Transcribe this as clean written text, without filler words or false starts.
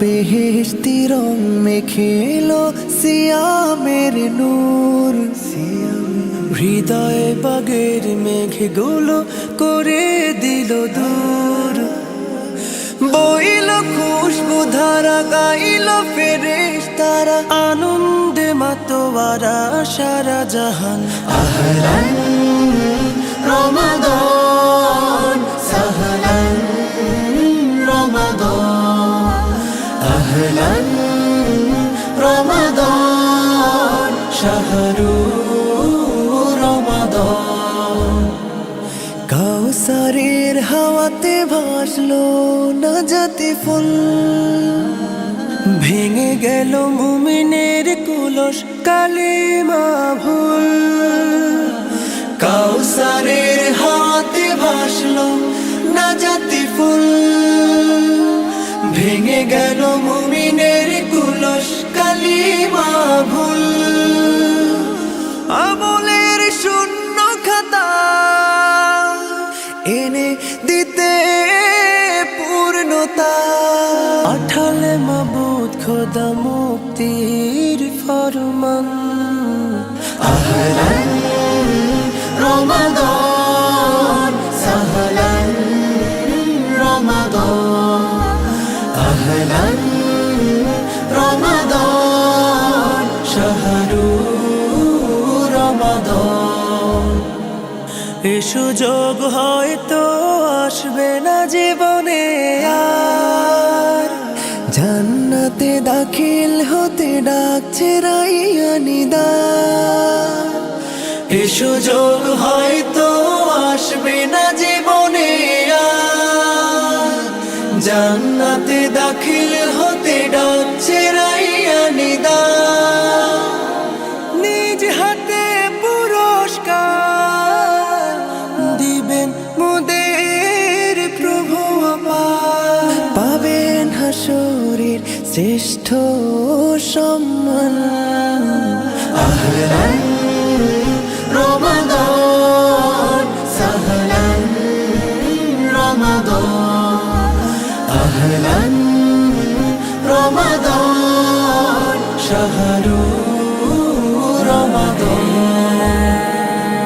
বেহেশতি রং মেখেলো সিয়ামের নূর, হৃদয়ে বাগের মেঘগুলো করে দিল দূর। বইল খুশবু ধারা, গাইল ফেরেশতারা, আনন্দে মাতোয়ারা সারা জাহান। আহলান রমাদান সাহলান রমাদান, আহলান রমাদান শাহরু রমাদান। কাউসারের হাওয়াতে ভাসলো নাজাতি ফুল, ভেঙে গেল মুমিনের কুলস কালিমা ভুল। কাউসারের হাওয়াতে ভাসলো নাজাতি ফুল, ভেঙে গেল মুমিনের কুলস কালিমা ভুল। আমলের শূন্য খাতা এনে দিতে পূর্ণতা, পাঠালে মাবুদ খোদা মুক্তির ফরমান। আহলান রমাদান সাহলান রমাদান, আহলান রমাদান শাহরু রমাদান। এ সুযোগ হয়তো আসবে না জীবনে আর, জান্নাতে দাখিল হতে ডাকছে রাইয়ানি দ্বার। এ সুযোগ হয়তো আসবে না জীবনে আর, জান্নাতে দাখিল হতে ডাকছে রাইয়ানি দ্বার। নিজ হাতে পুরস্কার দিবেন মোদের প্রভু আমার, পাবেন হাসরের শ্রেষ্ঠ সম্মান। আহলান রমাদান সাহলান রমাদান, আহলান